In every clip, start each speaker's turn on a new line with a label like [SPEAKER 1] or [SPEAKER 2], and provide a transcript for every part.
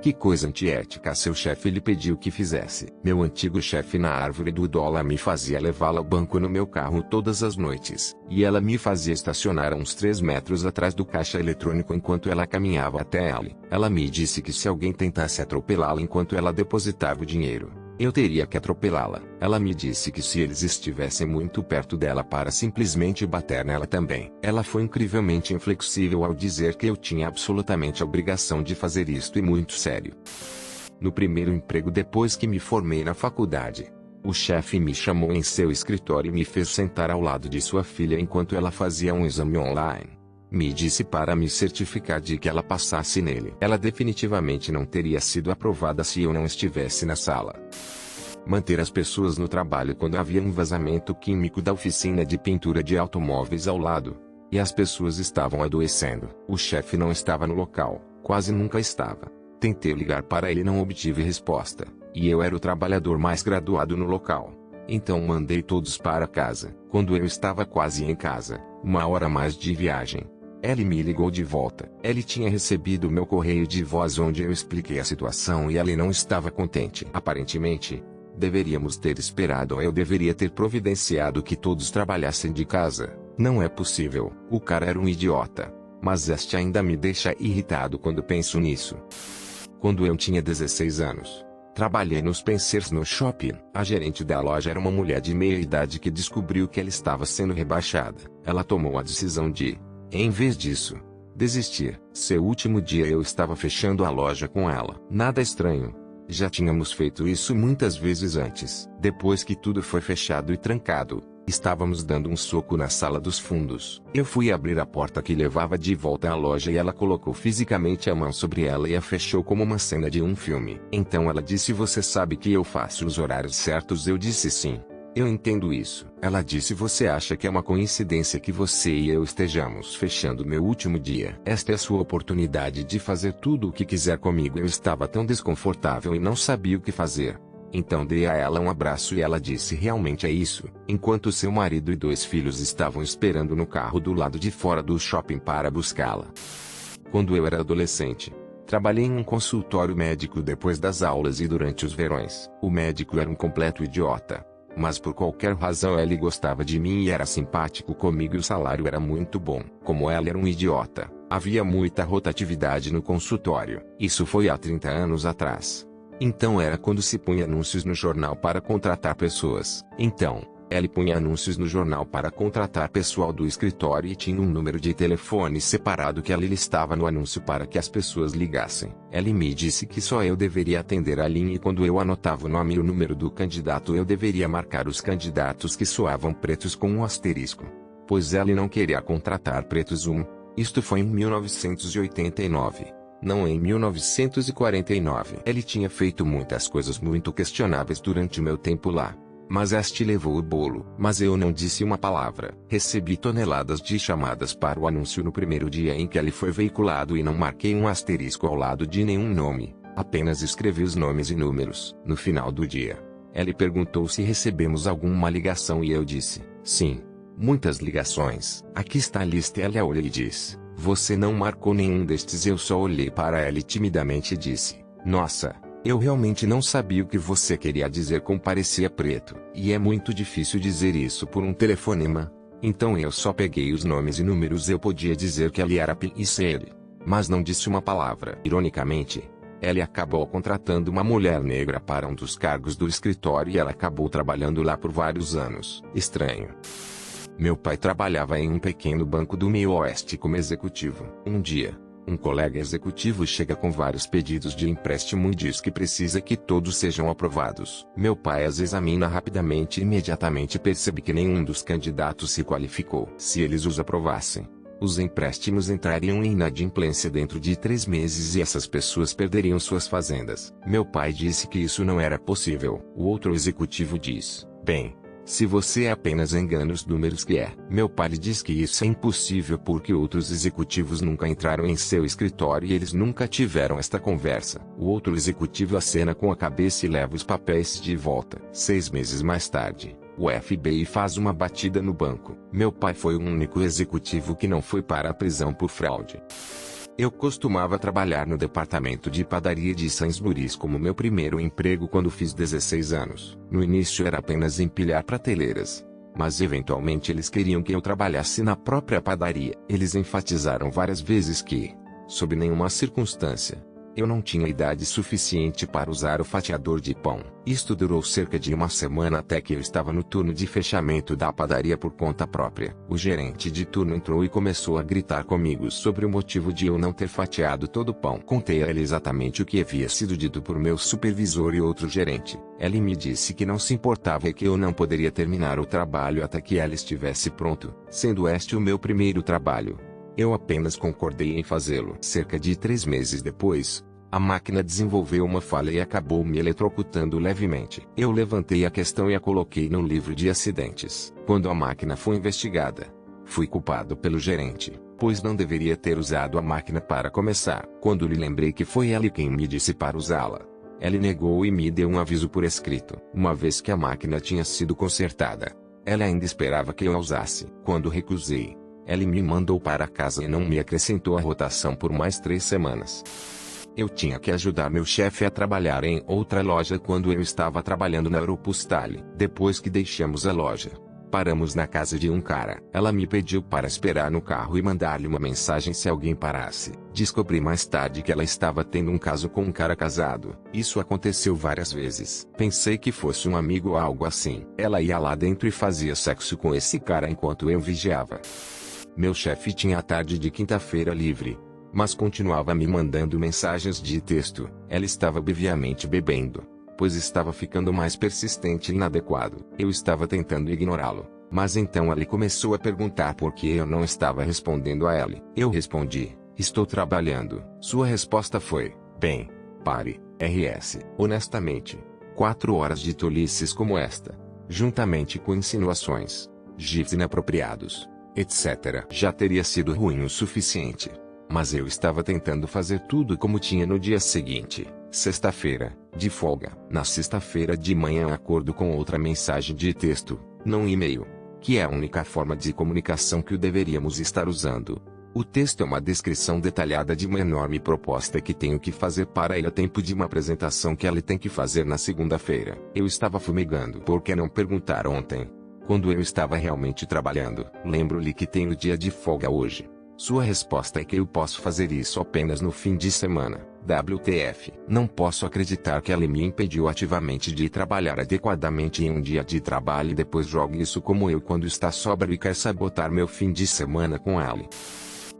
[SPEAKER 1] Que coisa antiética, seu chefe lhe pediu que fizesse. Meu antigo chefe na árvore do dólar me fazia levá-la ao banco no meu carro todas as noites. E ela me fazia estacionar a uns 3 metros atrás do caixa eletrônico enquanto ela caminhava até ele. Ela me disse que se alguém tentasse atropelá-la enquanto ela depositava o dinheiro, eu teria que atropelá-la. Ela me disse que se eles estivessem muito perto dela para simplesmente bater nela também. Ela foi incrivelmente inflexível ao dizer que eu tinha absolutamente a obrigação de fazer isto e muito sério. No primeiro emprego depois que me formei na faculdade, o chefe me chamou em seu escritório e me fez sentar ao lado de sua filha enquanto ela fazia um exame online. Me disse para me certificar de que ela passasse nele. Ela definitivamente não teria sido aprovada se eu não estivesse na sala. Manter as pessoas no trabalho quando havia um vazamento químico da oficina de pintura de automóveis ao lado, e as pessoas estavam adoecendo. O chefe não estava no local, quase nunca estava. Tentei ligar para ele e não obtive resposta, e eu era o trabalhador mais graduado no local. Então mandei todos para casa. Quando eu estava quase em casa, 1 hora a mais de viagem, ele me ligou de volta. Ele tinha recebido meu correio de voz onde eu expliquei a situação e ele não estava contente. Aparentemente, deveríamos ter esperado ou eu deveria ter providenciado que todos trabalhassem de casa. Não é possível. O cara era um idiota. Mas este ainda me deixa irritado quando penso nisso. Quando eu tinha 16 anos, trabalhei nos Spencers no shopping. A gerente da loja era uma mulher de meia idade que descobriu que ela estava sendo rebaixada. Ela tomou a decisão de, em vez disso, desistir. Seu último dia eu estava fechando a loja com ela. Nada estranho. Já tínhamos feito isso muitas vezes antes. Depois que tudo foi fechado e trancado, estávamos dando um soco na sala dos fundos. Eu fui abrir a porta que levava de volta à loja e ela colocou fisicamente a mão sobre ela e a fechou como uma cena de um filme. Então ela disse: "Você sabe que eu faço os horários certos?" Eu disse: "Sim. Eu entendo isso." Ela disse: "Você acha que é uma coincidência que você e eu estejamos fechando meu último dia? Esta é a sua oportunidade de fazer tudo o que quiser comigo." Eu estava tão desconfortável e não sabia o que fazer. Então dei a ela um abraço e ela disse: "Realmente é isso." Enquanto seu marido e 2 filhos estavam esperando no carro do lado de fora do shopping para buscá-la. Quando eu era adolescente, trabalhei em um consultório médico depois das aulas e durante os verões. O médico era um completo idiota. Mas por qualquer razão ele gostava de mim e era simpático comigo e o salário era muito bom. Como ela era um idiota, havia muita rotatividade no consultório. Isso foi há 30 anos atrás. Então era quando se punha anúncios no jornal para contratar pessoas. Então, ele punha anúncios no jornal para contratar pessoal do escritório e tinha um número de telefone separado que ele listava no anúncio para que as pessoas ligassem. Ele me disse que só eu deveria atender a linha e quando eu anotava o nome e o número do candidato eu deveria marcar os candidatos que soavam pretos com um asterisco. Pois ele não queria contratar pretos. Isto foi em 1989. Não em 1949. Ele tinha feito muitas coisas muito questionáveis durante o meu tempo lá. Mas este levou o bolo. Mas eu não disse uma palavra. Recebi toneladas de chamadas para o anúncio no primeiro dia em que ele foi veiculado e não marquei um asterisco ao lado de nenhum nome. Apenas escrevi os nomes e números. No final do dia, ele perguntou se recebemos alguma ligação e eu disse: "Sim. Muitas ligações." "Aqui está a lista." Ela olhou e disse: "Você não marcou nenhum destes." Eu só olhei para ela timidamente e disse: "Nossa. Eu realmente não sabia o que você queria dizer com parecia preto. E é muito difícil dizer isso por um telefonema." Então eu só peguei os nomes e números. Eu podia dizer que ele era P e ele. Mas não disse uma palavra. Ironicamente, ele acabou contratando uma mulher negra para um dos cargos do escritório e ela acabou trabalhando lá por vários anos. Estranho. Meu pai trabalhava em um pequeno banco do meio oeste como executivo. Um dia, um colega executivo chega com vários pedidos de empréstimo e diz que precisa que todos sejam aprovados. Meu pai as examina rapidamente e imediatamente percebe que nenhum dos candidatos se qualificou. Se eles os aprovassem, os empréstimos entrariam em inadimplência dentro de 3 meses e essas pessoas perderiam suas fazendas. Meu pai disse que isso não era possível. O outro executivo diz: "Bem, se você apenas engana os números que é." Meu pai lhe diz que isso é impossível porque outros executivos nunca entraram em seu escritório e eles nunca tiveram esta conversa. O outro executivo acena com a cabeça e leva os papéis de volta. 6 meses mais tarde, o FBI faz uma batida no banco. Meu pai foi o único executivo que não foi para a prisão por fraude. Eu costumava trabalhar no departamento de padaria de Sainsbury's como meu primeiro emprego quando fiz 16 anos. No início era apenas empilhar prateleiras. Mas eventualmente eles queriam que eu trabalhasse na própria padaria. Eles enfatizaram várias vezes que, sob nenhuma circunstância, eu não tinha idade suficiente para usar o fatiador de pão. Isto durou cerca de uma semana até que eu estava no turno de fechamento da padaria por conta própria. O gerente de turno entrou e começou a gritar comigo sobre o motivo de eu não ter fatiado todo o pão. Contei a ele exatamente o que havia sido dito por meu supervisor e outro gerente. Ele me disse que não se importava e que eu não poderia terminar o trabalho até que ela estivesse pronto, sendo este o meu primeiro trabalho. Eu apenas concordei em fazê-lo. Cerca de 3 meses depois, a máquina desenvolveu uma falha e acabou me eletrocutando levemente. Eu levantei a questão e a coloquei no livro de acidentes. Quando a máquina foi investigada, fui culpado pelo gerente, pois não deveria ter usado a máquina para começar. Quando lhe lembrei que foi ele quem me disse para usá-la, ele negou e me deu um aviso por escrito. Uma vez que a máquina tinha sido consertada, ela ainda esperava que eu a usasse. Quando recusei, ele me mandou para casa e não me acrescentou a rotação por mais 3 semanas. Eu tinha que ajudar meu chefe a trabalhar em outra loja quando eu estava trabalhando na Aeropostale. Depois que deixamos a loja, paramos na casa de um cara. Ela me pediu para esperar no carro e mandar-lhe uma mensagem se alguém parasse. Descobri mais tarde que ela estava tendo um caso com um cara casado. Isso aconteceu várias vezes. Pensei que fosse um amigo ou algo assim. Ela ia lá dentro e fazia sexo com esse cara enquanto eu vigiava. Meu chefe tinha a tarde de quinta-feira livre, mas continuava me mandando mensagens de texto. Ela estava obviamente bebendo, pois estava ficando mais persistente e inadequado. Eu estava tentando ignorá-lo, mas então ele começou a perguntar por que eu não estava respondendo a ele. Eu respondi: estou trabalhando. Sua resposta foi: bem, pare, RS. Honestamente, 4 horas de tolices como esta, juntamente com insinuações, gifs inapropriados, etc., já teria sido ruim o suficiente. Mas eu estava tentando fazer tudo como tinha no dia seguinte, sexta-feira, de folga. Na sexta-feira de manhã acordo com outra mensagem de texto, não e-mail, que é a única forma de comunicação que o deveríamos estar usando. O texto é uma descrição detalhada de uma enorme proposta que tenho que fazer para ele a tempo de uma apresentação que ele tem que fazer na segunda-feira. Eu estava fumegando. Por que não perguntar ontem, quando eu estava realmente trabalhando? Lembro-lhe que tenho dia de folga hoje. Sua resposta é que eu posso fazer isso apenas no fim de semana. WTF. Não posso acreditar que ela me impediu ativamente de trabalhar adequadamente em um dia de trabalho e depois jogue isso como eu quando está sóbrio e quer sabotar meu fim de semana com ela.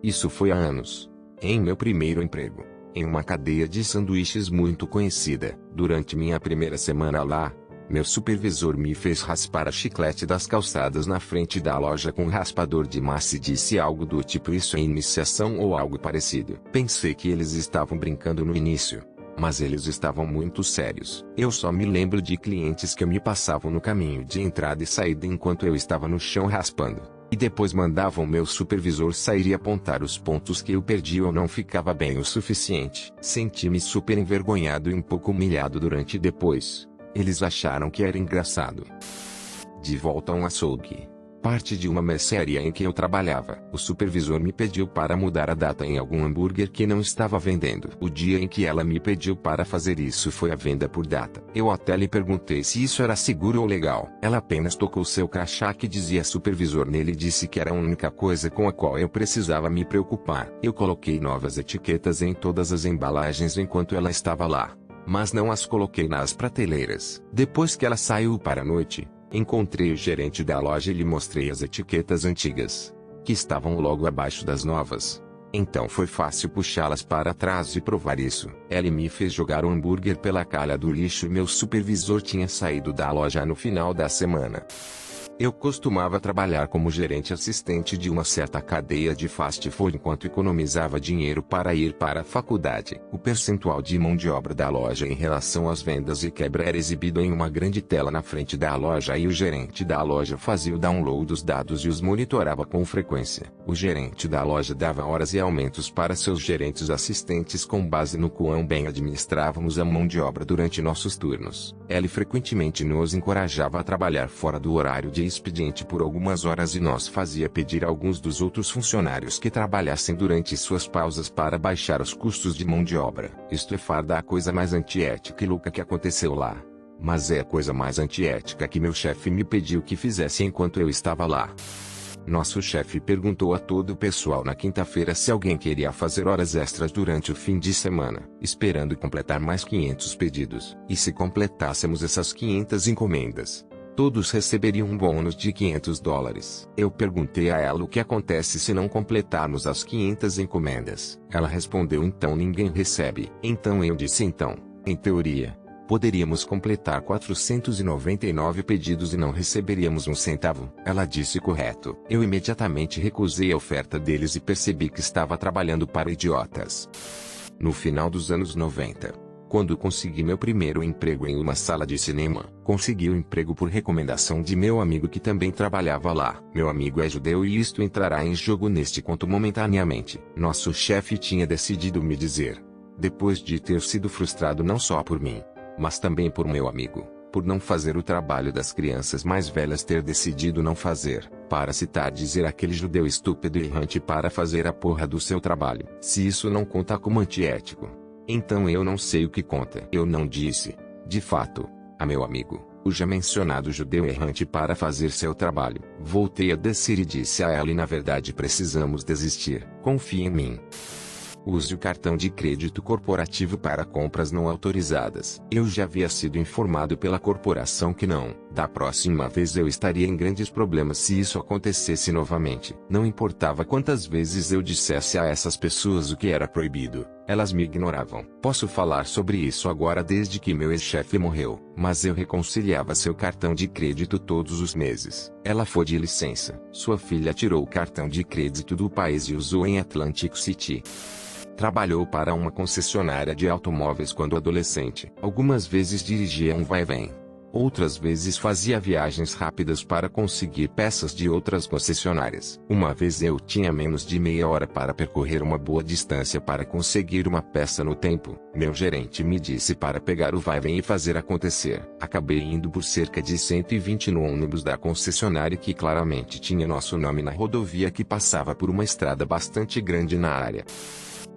[SPEAKER 1] Isso foi há anos. Em meu primeiro emprego, em uma cadeia de sanduíches muito conhecida. Durante minha primeira semana lá, meu supervisor me fez raspar a chiclete das calçadas na frente da loja com um raspador de massa e disse algo do tipo: isso é iniciação ou algo parecido. Pensei que eles estavam brincando no início, mas eles estavam muito sérios. Eu só me lembro de clientes que me passavam no caminho de entrada e saída enquanto eu estava no chão raspando, e depois mandavam meu supervisor sair e apontar os pontos que eu perdi ou não ficava bem o suficiente. Senti-me super envergonhado e um pouco humilhado durante e depois. Eles acharam que era engraçado. De volta a um açougue, parte de uma mercearia em que eu trabalhava, o supervisor me pediu para mudar a data em algum hambúrguer que não estava vendendo. O dia em que ela me pediu para fazer isso foi a venda por data. Eu até lhe perguntei se isso era seguro ou legal. Ela apenas tocou seu crachá que dizia supervisor nele e disse que era a única coisa com a qual eu precisava me preocupar. Eu coloquei novas etiquetas em todas as embalagens enquanto ela estava lá, mas não as coloquei nas prateleiras. Depois que ela saiu para a noite, encontrei o gerente da loja e lhe mostrei as etiquetas antigas, que estavam logo abaixo das novas. Então foi fácil puxá-las para trás e provar isso. Ele me fez jogar o hambúrguer pela calha do lixo e meu supervisor tinha saído da loja no final da semana. Eu costumava trabalhar como gerente assistente de uma certa cadeia de fast food enquanto economizava dinheiro para ir para a faculdade. O percentual de mão de obra da loja em relação às vendas e quebra era exibido em uma grande tela na frente da loja e o gerente da loja fazia o download dos dados e os monitorava com frequência. O gerente da loja dava horas e aumentos para seus gerentes assistentes com base no quão bem administrávamos a mão de obra durante nossos turnos. Ele frequentemente nos encorajava a trabalhar fora do horário de expediente por algumas horas e nós fazia pedir a alguns dos outros funcionários que trabalhassem durante suas pausas para baixar os custos de mão de obra. Isto é farda a coisa mais antiética e louca que aconteceu lá. Mas é a coisa mais antiética que meu chefe me pediu que fizesse enquanto eu estava lá. Nosso chefe perguntou a todo o pessoal na quinta-feira se alguém queria fazer horas extras durante o fim de semana, esperando completar mais 500 pedidos. E se completássemos essas 500 encomendas, todos receberiam um bônus de $500. Eu perguntei a ela o que acontece se não completarmos as 500 encomendas. Ela respondeu: então ninguém recebe. Então eu disse: então, em teoria, poderíamos completar 499 pedidos e não receberíamos um centavo. Ela disse: correto. Eu imediatamente recusei a oferta deles e percebi que estava trabalhando para idiotas. No final dos anos 90, quando consegui meu primeiro emprego em uma sala de cinema, consegui o emprego por recomendação de meu amigo que também trabalhava lá. Meu amigo é judeu e isto entrará em jogo neste conto momentaneamente. Nosso chefe tinha decidido me dizer, depois de ter sido frustrado não só por mim, mas também por meu amigo, por não fazer o trabalho das crianças mais velhas, ter decidido não fazer, para citar dizer aquele judeu estúpido e errante para fazer a porra do seu trabalho. Se isso não conta como antiético, então eu não sei o que conta. Eu não disse, de fato, a meu amigo, o já mencionado judeu errante para fazer seu trabalho. Voltei a descer e disse a ela: e na verdade precisamos desistir. Confie em mim. Use o cartão de crédito corporativo para compras não autorizadas. Eu já havia sido informado pela corporação que não. Da próxima vez eu estaria em grandes problemas se isso acontecesse novamente. Não importava quantas vezes eu dissesse a essas pessoas o que era proibido, elas me ignoravam. Posso falar sobre isso agora desde que meu ex-chefe morreu, mas eu reconciliava seu cartão de crédito todos os meses. Ela foi de licença. Sua filha tirou o cartão de crédito do país e usou em Atlantic City. Trabalhou para uma concessionária de automóveis quando adolescente. Algumas vezes dirigia um vai-vem. Outras vezes fazia viagens rápidas para conseguir peças de outras concessionárias. Uma vez eu tinha menos de meia hora para percorrer uma boa distância para conseguir uma peça no tempo. Meu gerente me disse para pegar o vai-vem e fazer acontecer. Acabei indo por cerca de 120 no ônibus da concessionária que claramente tinha nosso nome na rodovia que passava por uma estrada bastante grande na área.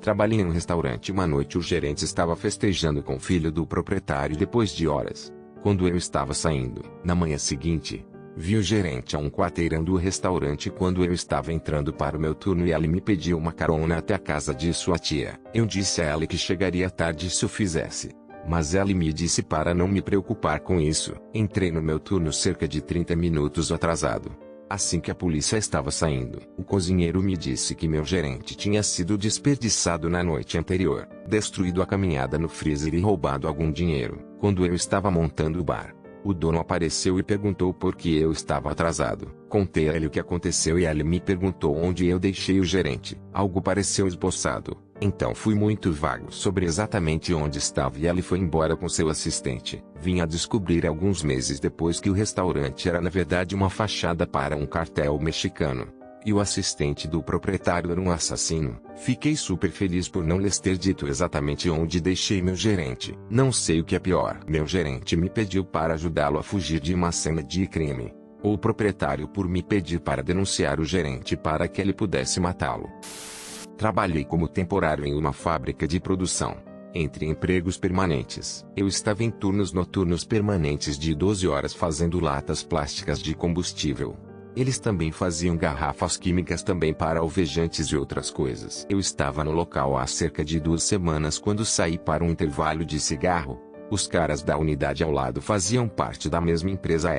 [SPEAKER 1] Trabalhei em um restaurante uma noite. O gerente estava festejando com o filho do proprietário depois de horas. Quando eu estava saindo, na manhã seguinte, vi o gerente a um quarteirão do restaurante quando eu estava entrando para o meu turno e ele me pediu uma carona até a casa de sua tia. Eu disse a ela que chegaria tarde se o fizesse, mas ela me disse para não me preocupar com isso. Entrei no meu turno cerca de 30 minutos atrasado. Assim que a polícia estava saindo, o cozinheiro me disse que meu gerente tinha sido desperdiçado na noite anterior, destruído a caminhada no freezer e roubado algum dinheiro. Quando eu estava montando o bar, o dono apareceu e perguntou por que eu estava atrasado. Contei a ele o que aconteceu e ele me perguntou onde eu deixei o gerente. Algo pareceu esboçado. Então fui muito vago sobre exatamente onde estava e ele foi embora com seu assistente. Vim a descobrir alguns meses depois que o restaurante era na verdade uma fachada para um cartel mexicano. E o assistente do proprietário era um assassino. Fiquei super feliz por não lhes ter dito exatamente onde deixei meu gerente. Não sei o que é pior. Meu gerente me pediu para ajudá-lo a fugir de uma cena de crime. Ou o proprietário por me pedir para denunciar o gerente para que ele pudesse matá-lo. Trabalhei como temporário em uma fábrica de produção. Entre empregos permanentes, eu estava em turnos noturnos permanentes de 12 horas fazendo latas plásticas de combustível. Eles também faziam garrafas químicas também para alvejantes e outras coisas. Eu estava no local há cerca de 2 semanas quando saí para um intervalo de cigarro. Os caras da unidade ao lado faziam parte da mesma empresa.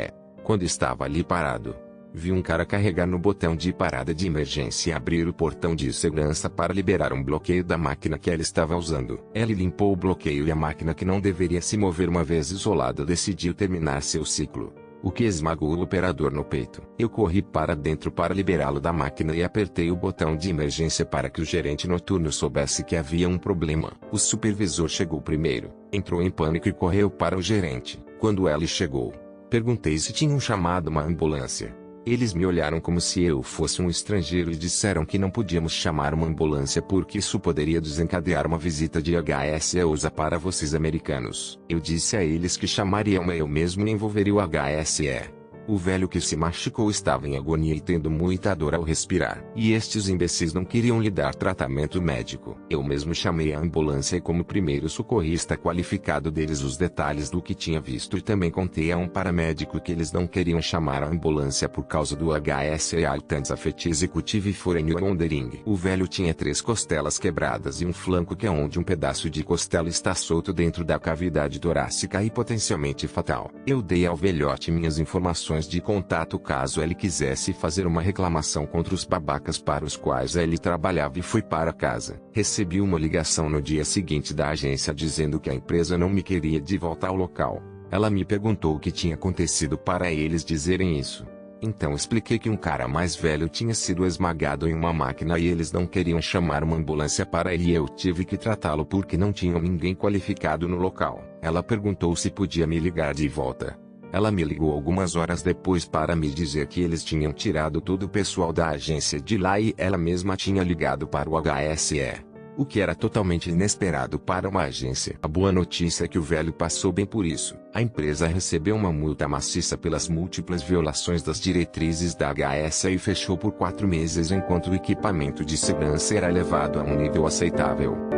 [SPEAKER 1] Quando estava ali parado, vi um cara carregar no botão de parada de emergência e abrir o portão de segurança para liberar um bloqueio da máquina que ele estava usando. Ele limpou o bloqueio e a máquina, que não deveria se mover uma vez isolada, decidiu terminar seu ciclo, o que esmagou o operador no peito. Eu corri para dentro para liberá-lo da máquina e apertei o botão de emergência para que o gerente noturno soubesse que havia um problema. O supervisor chegou primeiro, entrou em pânico e correu para o gerente. Quando ele chegou, perguntei se tinham chamado uma ambulância. Eles me olharam como se eu fosse um estrangeiro e disseram que não podíamos chamar uma ambulância porque isso poderia desencadear uma visita de HSE para vocês americanos. Eu disse a eles que chamaria uma eu mesmo e envolveria o HSE. O velho que se machucou estava em agonia e tendo muita dor ao respirar. E estes imbecis não queriam lhe dar tratamento médico. Eu mesmo chamei a ambulância e, como primeiro socorrista qualificado deles, os detalhes do que tinha visto, e também contei a um paramédico que eles não queriam chamar a ambulância por causa do HSE Altanzafet Executive Foreign Wondering. O velho tinha 3 costelas quebradas e um flanco que é onde um pedaço de costela está solto dentro da cavidade torácica e potencialmente fatal. Eu dei ao velhote minhas informações de contato caso ele quisesse fazer uma reclamação contra os babacas para os quais ele trabalhava, e fui para casa. Recebi uma ligação no dia seguinte da agência dizendo que a empresa não me queria de volta ao local. Ela me perguntou o que tinha acontecido para eles dizerem isso. Então expliquei que um cara mais velho tinha sido esmagado em uma máquina e eles não queriam chamar uma ambulância para ele, e eu tive que tratá-lo porque não tinham ninguém qualificado no local. Ela perguntou se podia me ligar de volta. Ela me ligou algumas horas depois para me dizer que eles tinham tirado todo o pessoal da agência de lá e ela mesma tinha ligado para o HSE. O que era totalmente inesperado para uma agência. A boa notícia é que o velho passou bem por isso. A empresa recebeu uma multa maciça pelas múltiplas violações das diretrizes da HSE e fechou por 4 meses enquanto o equipamento de segurança era levado a um nível aceitável.